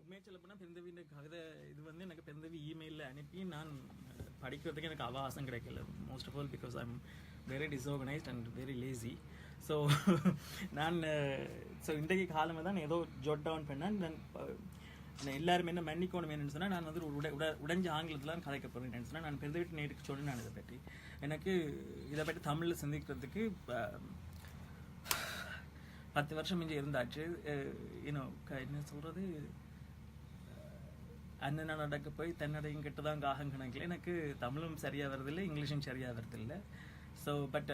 உண்மையை சொல்ல போனால் பெருந்தவியின் கவிதை இது வந்து எனக்கு பெருந்தவி இமெயிலில் அனுப்பி நான் படிக்கிறதுக்கு எனக்கு அவகாசம் கிடைக்கல. Most of all because I am very disorganised and very lazy. So நான் இன்றைக்கு காலமாக தான் ஏதோ ஜோட் டவுன் பண்ணேன். நான் எல்லாருமே என்ன மன்னிக்கணும் என்னன்னு சொன்னால், நான் வந்து ஒரு உடைஞ்ச ஆங்கிலத்தில் தான் கதைக்க போகிறேன் சொன்னால், நான் பெருந்த வீட்டு நேருக்கு சொன்னேன். நான் இதை பற்றி எனக்கு இதை பற்றி தமிழில் சிந்திக்கிறதுக்கு 10 வருஷம் இங்கே இருந்தாச்சு. என்ன சொல்கிறது, அண்ணன் நடக்க போய் தன்னடையும் கிட்ட தான் காகம் கணக்கில் எனக்கு தமிழும் சரியாக வருதில்லை, இங்கிலீஷும் சரியாக வருதில்லை. ஸோ பட்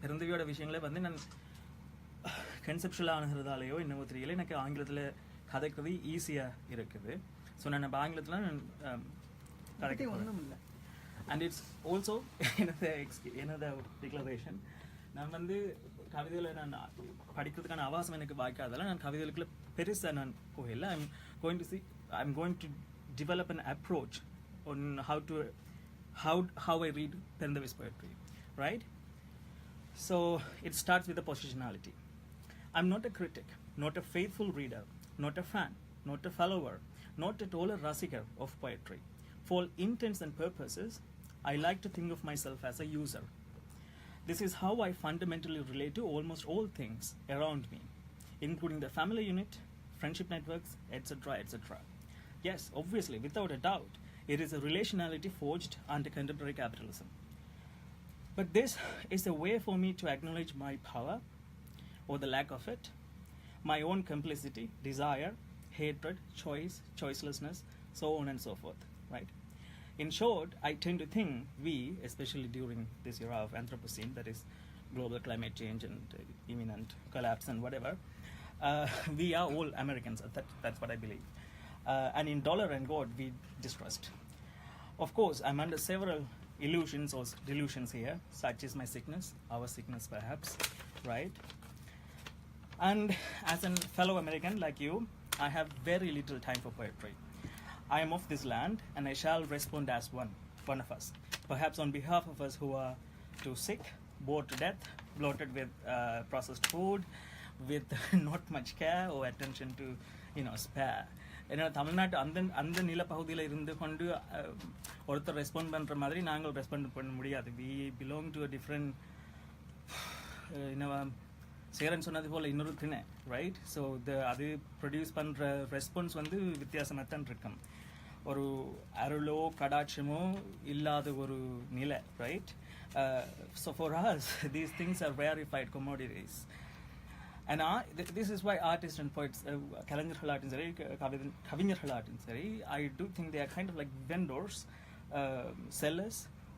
பிறந்தவியோட விஷயங்களே வந்து நான் கன்செப்ஷுவலாக ஆனுகிறதாலேயோ என்னவோ தெரியல, எனக்கு ஆங்கிலத்தில் கதைக்கிறது ஈஸியாக இருக்குது. ஸோ நான் இப்போ ஆங்கிலத்தில் கதைக்க ஒன்றும் இல்லை. அண்ட் இட்ஸ் ஆல்சோ எனது டிக்ளரேஷன். நான் வந்து கவிதையில் நான் படிக்கிறதுக்கான அவகாசம் எனக்கு வாய்க்காதால நான் கவிதைகளுக்குள்ள பெருசாக நான் போகல. I'm going to develop an approach on how I read Perendavi's poetry, right? So it starts with the positionality. I'm not a critic, not a faithful reader, not a fan, not a follower, not at all a rasiker of poetry. For all intents and purposes, I like to think of myself as a user. This is how I fundamentally relate to almost all things around me, including the family unit, friendship networks, etc., etc. Yes, obviously, without a doubt, it is a relationality forged under contemporary capitalism. But this is a way for me to acknowledge my power, or the lack of it, my own complicity, desire, hatred, choice, choicelessness, so on and so forth, right? In short, I tend to think we, especially during this era of Anthropocene, that is global climate change and imminent collapse and whatever, we are all Americans. That's what I believe. And in dollar and God, we distrust. Of course, I'm under several illusions or delusions here, such as my sickness, our sickness perhaps, right? And as a fellow American like you, I have very little time for poetry. I am of this land, and I shall respond as one of us. Perhaps on behalf of us who are too sick, bored to death, bloated with processed food, with not much care or attention to, spare. ஏன்னா தமிழ்நாட்டு அந்த நிலப்பகுதியில் இருந்து கொண்டு ஒருத்தர் respond பண்ணுற மாதிரி நாங்கள் respond பண்ண முடியாது. We belong to a different, Cheran சொன்னது போல் இன்னொரு திணை, ரைட்? ஸோ அது ப்ரொடியூஸ் பண்ணுற ரெஸ்பான்ஸ் வந்து வித்தியாசமாக தான் இருக்கும். ஒரு அருளோ கடாட்சமோ இல்லாத ஒரு நிலை, right? So for us these things are rarefied commodities. And this is why artists and poets, கலைஞர்களாட்டும் சரி, கவிஞர்களாட்டும் சரி, I do think they are kind of like vendors, sellers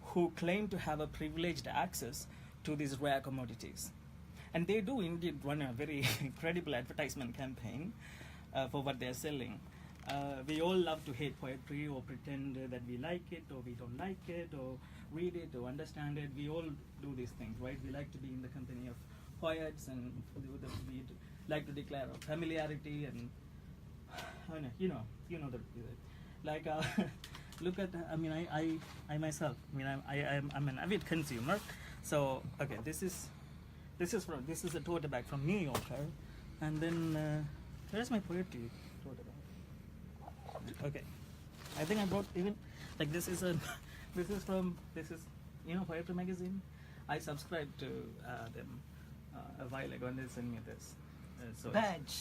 who claim to have a privileged access to these rare commodities. And they do indeed run a very credible advertisement campaign for what they are selling. We all love to hate poetry or pretend that we like it or we don't like it or read it or understand it. We all do these things, right? We like to be in the company of poets and we like to declare familiarity and you know the like look at I myself, I'm an avid consumer. So okay, this is a tote bag from New Yorker, and then where's my poetry tote bag? Okay, I think I brought even like this is Poetry magazine. I subscribed to them a while ago, and they sent me this badge.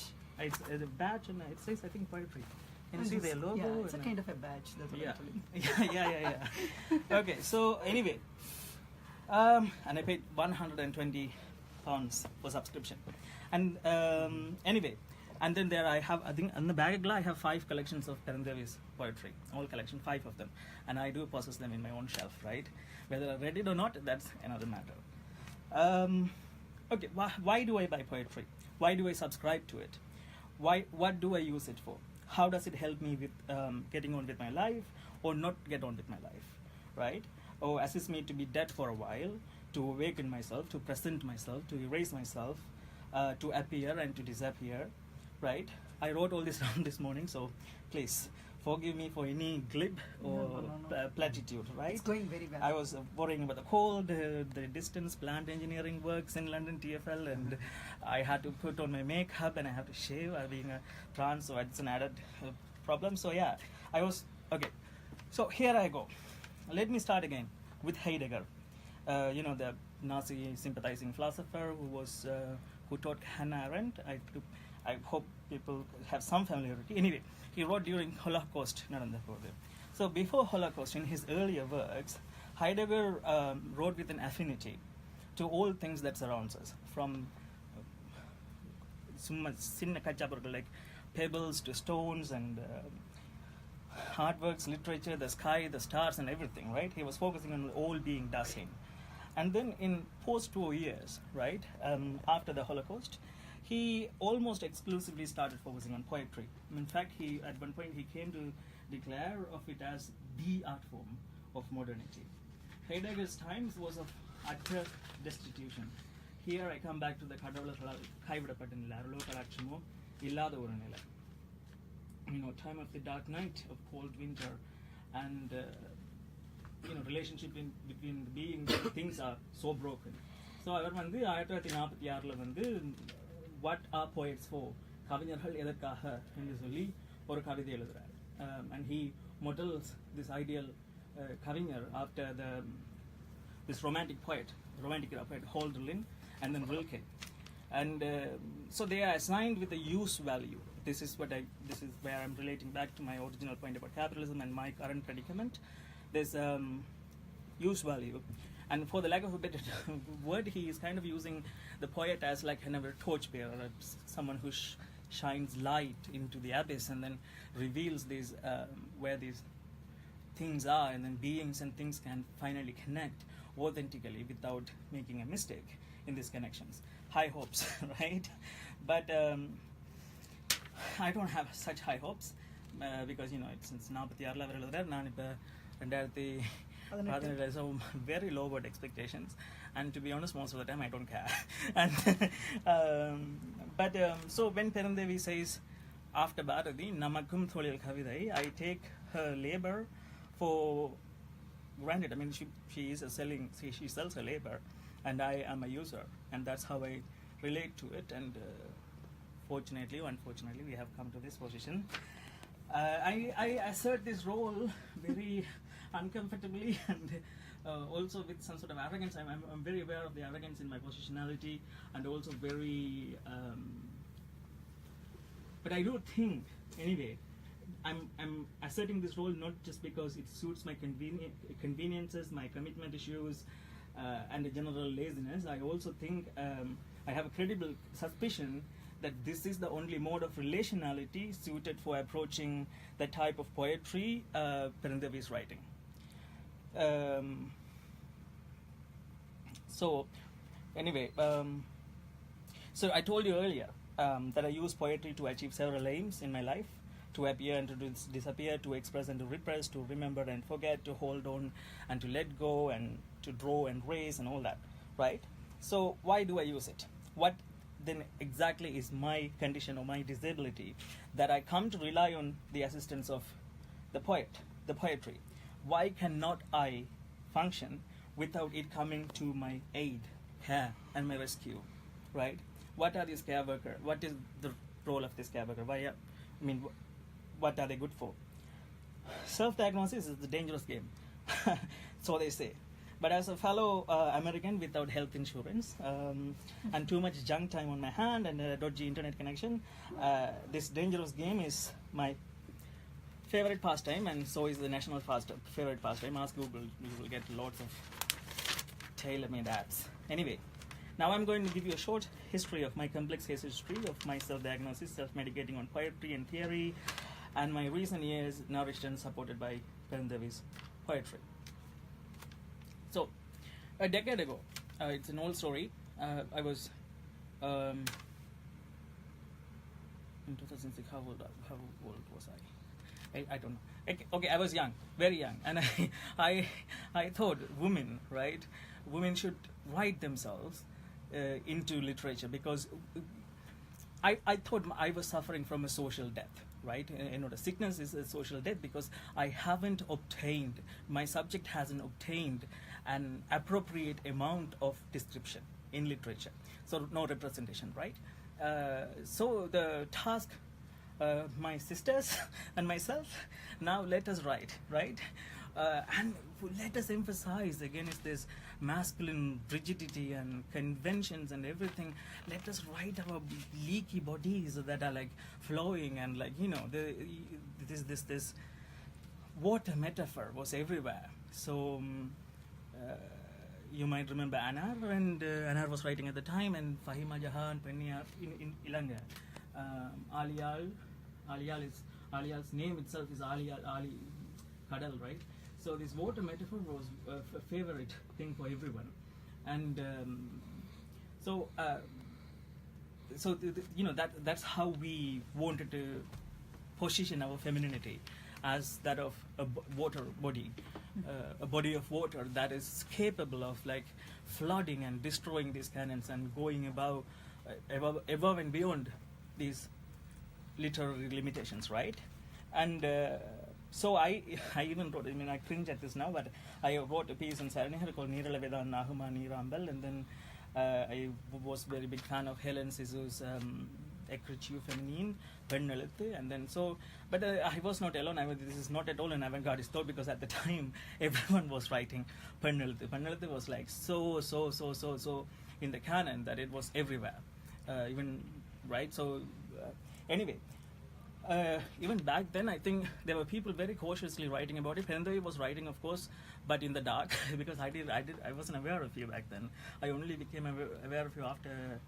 It's a badge, and it says I think poetry. Can you see their logo? Yeah, it's a kind of a badge. That's what actually. Yeah. Okay, so anyway, and I paid £120 for subscription, and anyway, and then there I have, I think in the bag I have 5 collections of Perendavi's poetry, all collection, 5 of them, and I do possess them in my own shelf, right? Whether I read it or not, that's another matter. Okay, why do I buy poetry? Why do I subscribe to it? What do I use it for? How does it help me with getting on with my life or not get on with my life, right? Or assist me to be dead for a while, to awaken myself, to present myself, to erase myself, to appear and to disappear, right? I wrote all this down this morning, so please forgive me for any glib or No. platitude, right? It's going very well. I was worrying about the cold, the distance, plant engineering works in London TFL, and I had to put on my makeup and I have to shave. Being a trans, so it's an added problem. So yeah, I was okay. So here I go. Let me start again with Heidegger. The Nazi sympathizing philosopher who taught Hannah Arendt. I hope people have some familiarity. Anyway, he wrote during Holocaust. So before Holocaust, in his earlier works, Heidegger wrote with an affinity to all things that surrounds us, from like pebbles to stones and artworks, literature, the sky, the stars, and everything, right? He was focusing on all being Dasein. And then in post-war years, right, after the Holocaust, he almost exclusively started focusing on poetry. In fact, at one point he came to declare of it as the art form of modernity. Heidegger's times was of utter destitution. Here I come back to the time of the dark night, of cold winter, and relationship between the beings, things are so broken. So அவர் வந்து 1946 வந்து what are poets for, கவிஞர்கள் எதற்காக என்று சொல்லி ஒரு கவிதை எழுதுறார். And he models this ideal கவிஞர் after this romantic poet Hölderlin and then Rilke. And so they are assigned with a use value. This is where I'm relating back to my original point about capitalism and my current predicament. There's use value, and for the lack of a better word, he is kind of using the poet as like another torchbearer, someone who shines light into the abyss and then reveals these where these things are, and then beings and things can finally connect authentically without making a mistake in these connections. High hopes, right? But I don't have such high hopes because it's since 46 level எழுதுறார், நான் இப்ப 2018, so very low word expectations, and to be honest, most of the time I don't care. And so when Perandevi says after Bharati namakkum tholil kavidai, I take her labor for granted. I mean, she sells her labor, and I am a user, and that's how I relate to it. And fortunately or unfortunately, we have come to this position. I assert this role very uncomfortably and also with some sort of arrogance. I'm very aware of the arrogance in my positionality, and also very but I do think anyway I'm asserting this role not just because it suits my conveniences, my commitment issues, and a general laziness. I also think I have a credible suspicion that this is the only mode of relationality suited for approaching the type of poetry Perandevi is writing. So anyway, so I told you earlier that I use poetry to achieve several aims in my life: to appear and to disappear, to express and to repress, to remember and forget, to hold on and to let go, and to draw and raise and all that, right? So why do I use it? What then exactly is my condition or my disability that I come to rely on the assistance of the poetry? Why cannot I function without it coming to my aid, care, and my rescue, right? What are these care workers? What is the role of this care worker? What are they good for? Self-diagnosis is a dangerous game, so they say. But as a fellow American without health insurance and too much junk time on my hand and a dodgy internet connection, this dangerous game is my favorite pastime, and so is the national favorite pastime. Ask Google, you will get lots of tailor-made ads. Anyway, now I'm going to give you a short history of my complex case history of my self-diagnosis, self-medicating on poetry and theory, and my recent years nourished and supported by Perandevi's poetry. So, a decade ago, it's an old story. I was in 2006. How old was I? I don't know. Okay, I was young, very young, and I thought women should write themselves into literature, because I thought I was suffering from a social death, right? Sickness is a social death because I haven't obtained, my subject hasn't obtained an appropriate amount of description in literature. So no representation, right? So the task, my sisters and myself, now let us write, right? And let us emphasize against this masculine rigidity and conventions and everything. Let us write our leaky bodies that are like flowing and like, you know, this water metaphor was everywhere. So you might remember Anar, and Anar was writing at the time, and Fahima Jahan, Pennia in Ilanga. Aliyal's name itself is Ali Kadal, right? So this water metaphor was a favorite thing for everyone, and you know, that's how we wanted to position our femininity as that of a water body, a body of water that is capable of like flooding and destroying these cannons and going above and beyond these literary limitations, right? And so I even wrote, I mean, I cringe at this now, but I wrote a piece in Saranihar called Nirala Vedan Nahuma Nirambal, and then I was very big fan of Helen Sisu's Ecritue Feminine, Pennelithu, and then so, but I was not alone. This is not at all an avant-gardist thought, because at the time everyone was writing Pennelithu. Pennelithu was like so in the canon that it was everywhere, even, right? So anyway. Even back then, I think there were people very cautiously writing about it. Perendavi was writing, of course, but in the dark, because I wasn't aware of you back then. I only became aware of you after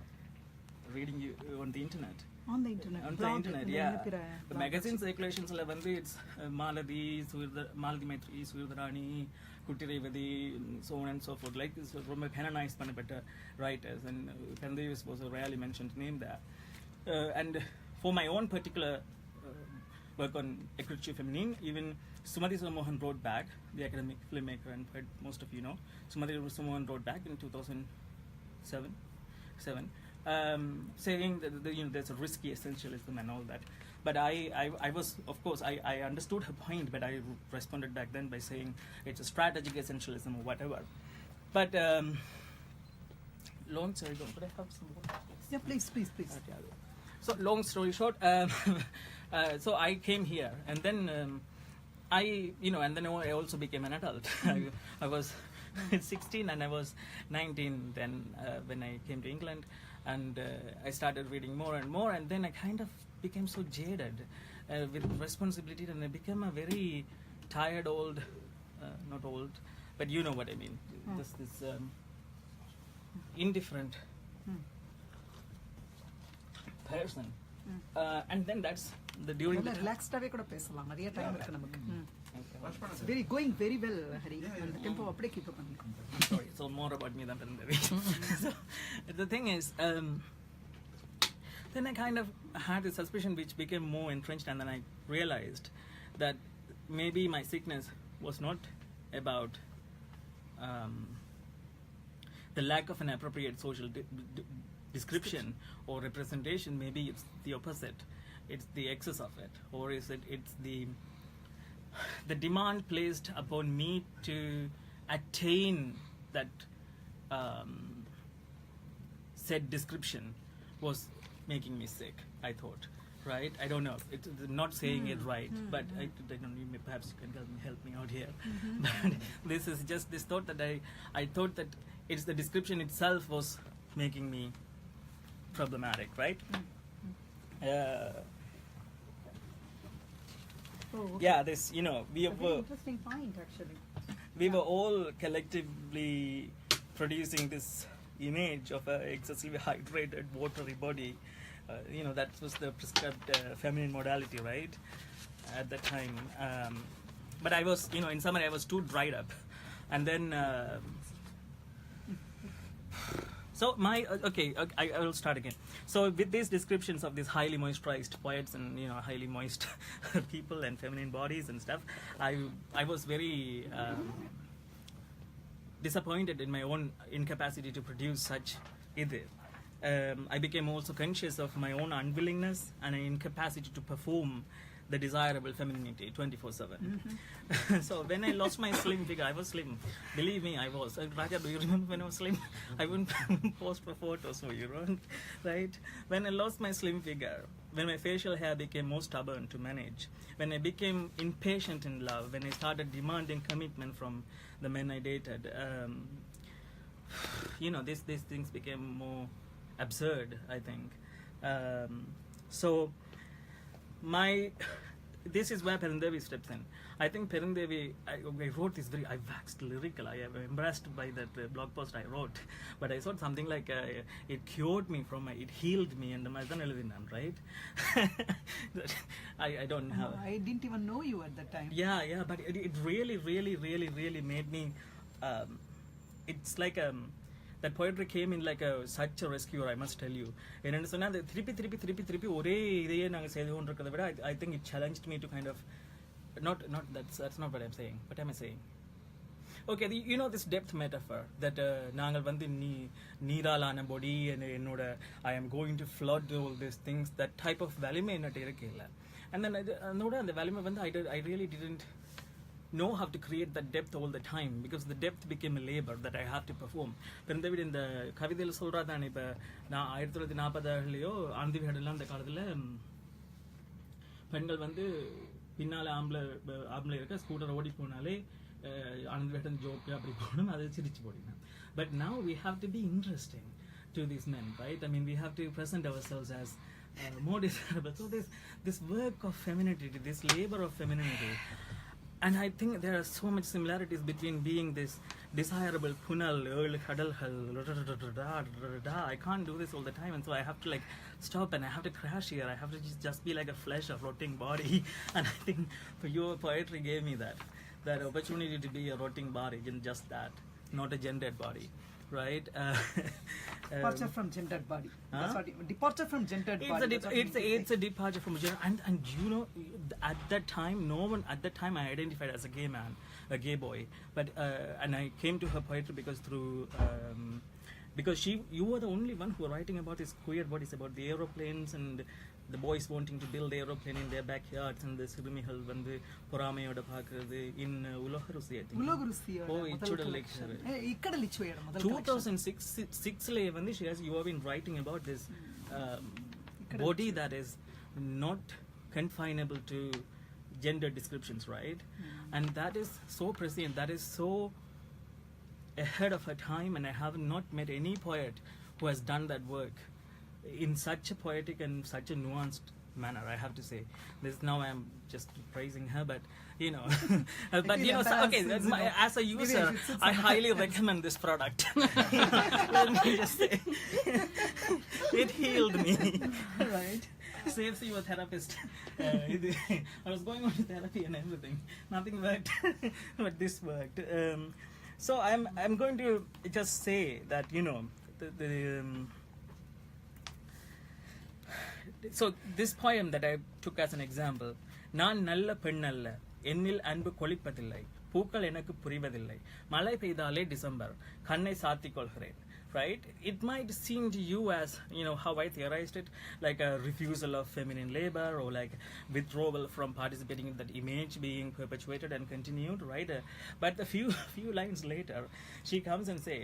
reading you on the internet. On the internet. On the internet, yeah. The magazine circulations, it's Maladi Maitri, Suirdarani, Kutti Revati, so on and so forth. Like, this was from a canonized better writers, and Perendavi was a rarely mentioned name there. And for my own particular work on Ecritue Feminine, even Sumati Mohan wrote back, the academic filmmaker and poet, most of you know. Sumati Mohan wrote back in 2007, saying that you know, there's a risky essentialism and all that. But I was, of course, I understood her point, but I responded back then by saying it's a strategic essentialism or whatever. But long story short, could I have some more? Yeah, please. So long story short, so I came here, and then and then I also became an adult. I was 16 and I was 19 then when I came to England, and I started reading more and more, and then I kind of became so jaded with responsibility, and I became a very tired old, not old, but you know what I mean, this indifferent person. And then that's the during the ரிலாக்ஸ்டாவே கூட பேசலாம், நிறைய time இருக்கு நமக்கு. Very going very well, Hari. And the tempo அப்படியே keep up பண்ணுங்க. Sorry, so more about me than Perendavi. So the thing is, then I kind of had a suspicion which became more entrenched, and then I realized that maybe my sickness was not about the lack of an appropriate social description or representation. Maybe it's the opposite. It's the excess of it, or is it's the demand placed upon me to attain that said description was making me sick, I thought, right? I don't know, it's not saying it right, but I don't know, perhaps you can help me out here. But this is just this thought that I thought that it's the description itself was making me problematic, right? Yeah, this, you know, we were interesting point actually. We were all collectively producing this image of a excessively hydrated, watery body. You know, that was the prescribed feminine modality, right? At that time. But I was, you know, in summary, I was too dried up. And then so my I will start again. So with these descriptions of these highly moisturized poets and, you know, highly moist people and feminine bodies and stuff, I was very disappointed in my own incapacity to produce such either. I became also conscious of my own unwillingness and incapacity to perform the desirable femininity 24/7. So when I lost my slim figure, I was slim. Believe me, I was. Raja, do you remember when I was slim? I wouldn't post for photos for you, right? When I lost my slim figure, when my facial hair became more stubborn to manage, when I became impatient in love, when I started demanding commitment from the men I dated, these things became more absurd, I think. So this is where Perandevi steps in. I think Perandevi, I wrote this I waxed lyrical. I am embarrassed by that blog post I wrote, but I thought something like it cured me it healed me, and right? I don't know. I didn't even know you at that time. Yeah, but it really, really, really, really made me. It's like that poetry came in like such a rescuer, I must tell you. And திருப்பி ஒரே இதையே நாங்க செய்து கொண்டிருக்கிறத விட I think it challenged me to kind of not that's not what I'm saying. What am I saying? Okay, you know this depth metaphor that நாங்கள் வந்து நீராலான body and என்னோட I am going to flood all these things, that type of வலிமை என்னட்ட இருக்கு இல்ல. And then அதோட அந்த வலிமை வந்து I really didn't know how to create that depth all the time, because the depth became a labor that I have to perform. பெருந்தவிட இந்த கவிதையில் சொல்றாதான், இப்போ நான் 1940களிலேயோ ஆனந்தி விகடன்லாம் அந்த காலத்தில் பெண்கள் வந்து பின்னால் ஆம்பளை இருக்க ஸ்கூட்டர் ஓடி போனாலே ஆனந்தி விகடன் ஜோக்கு அப்படி போகணும், அதை சிரிச்சு போடினேன். But now we have to be interesting to these men, right? I mean, we have to present ourselves as more desirable. So this work of femininity, this labor of femininity. And I think there are so much similarities between being this desirable punal, kadalhal, I can't do this all the time, and so I have to like stop and I have to crash here. I have to just be like a flesh, a floating body. And I think for your poetry gave me that opportunity to be a rotting body, in just that, not a gendered body. Right? Departure from gendered body. Departure from gendered body. It's a departure from gender. And you know, at that time, no one at that time I identified as a gay man, a gay boy. But and I came to her poetry because you were the only one who were writing about these queer bodies, about the aeroplanes and the boys wanting to build aeroplane in their backyards, and the சிறுமிகள் வந்து பொறாமையோட பார்க்கிறது in உலகருசி. I think உலகருசியோட இச்சுடல் lecture இக்கடலிச்சுவையோட முதல் 2006 வந்து you have been writing about this body that is not confinable to gender descriptions, right? And that is so prescient, that is so ahead of her time, and I have not met any poet who has done that work in such a poetic and such a nuanced manner, I have to say. Now I am just praising her, but you know, okay, as a user, I highly recommend this product. Let me just say, it healed me. Right. Saves you a therapist. I was going on to therapy and everything. Nothing worked, but this worked. So I'm going to just say that, you know, so this poem that I took as an example, நான் நல்ல பெண்ணல்ல, என்னில் அன்பு கொளிப்பதில்லை, பூக்கள் எனக்கு புரிவதில்லை, மழை பெய்தாலே December, கண்ணை சாத்திக் கொள்கிறேன். Right? It might seem to you as, you know, how I theorized it, like a refusal of feminine labor, or like withdrawal from participating in that image being perpetuated and continued, right? But a few lines later, she comes and say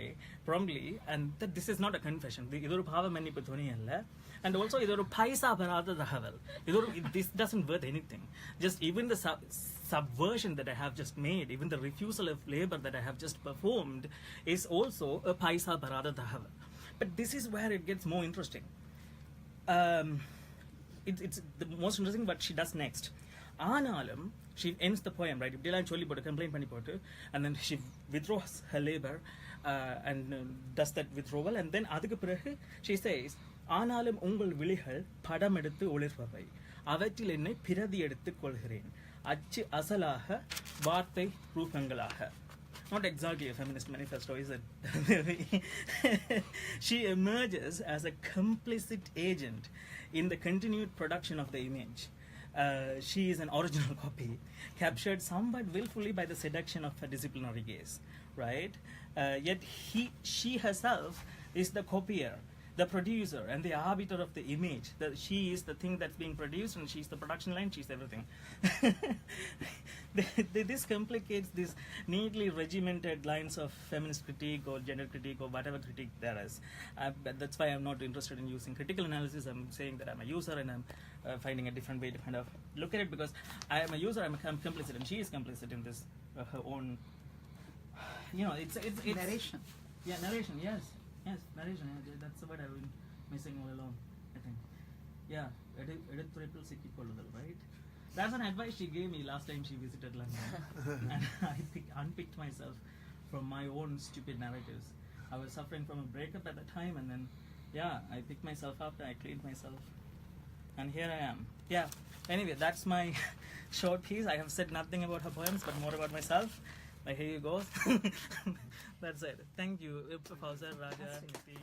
promptly, and that this is not a confession. Idoru bhava mannipu thoniyalla, and also idoru paisa parada dahaval. This doesn't worth anything. Just even the subversion that I have just made, even the refusal of labor that I have just performed, is also a paisa parada dahaval. But this is where it gets more interesting. It's the most interesting what she does next. Aanalum, she ends the poem, right? If சொல்லி போட்டு complain பண்ணி போட்டு, and then she withdraws her labor and does that withdrawal, and then அதுக்கு பிறகு she says, ஆனாலும் உங்கள் விழிகள் படம் எடுத்து ஒளிர்பவை, அவற்றில் என்னை பிரதி எடுத்துக் கொள்கிறேன், அச்சு அசலாக வார்த்தை ரூபங்களாக. Not exactly a feminist manifesto, is it? She emerges as a complicit agent in the continued production of the image. She is an original copy, captured somewhat willfully by the seduction of a disciplinary gaze, right? Yet she herself is the copier, the producer and the arbiter of the image. She is the thing that's being produced, and she's the production line, she's everything. This complicates these neatly regimented lines of feminist critique or gender critique or whatever critique there is. But that's why I'm not interested in using critical analysis. I'm saying that I'm a user, and I'm finding a different way to kind of look at it, because I am a user, I'm complicit, and she is complicit in this, her own, it's Narration. Yeah, narration, yes, narration, that's the word I've been missing all along, I think. Yeah, Edith Triple Sikkikoludal, right? That's an advice she gave me last time she visited London. And I unpicked myself from my own stupid narratives. I was suffering from a breakup at the time, and then, I picked myself up, I cleaned myself, and here I am. Yeah, anyway, that's my short piece. I have said nothing about her poems, but more about myself. Here you go. That's it. Thank you, Fawzar, Raja, Niti.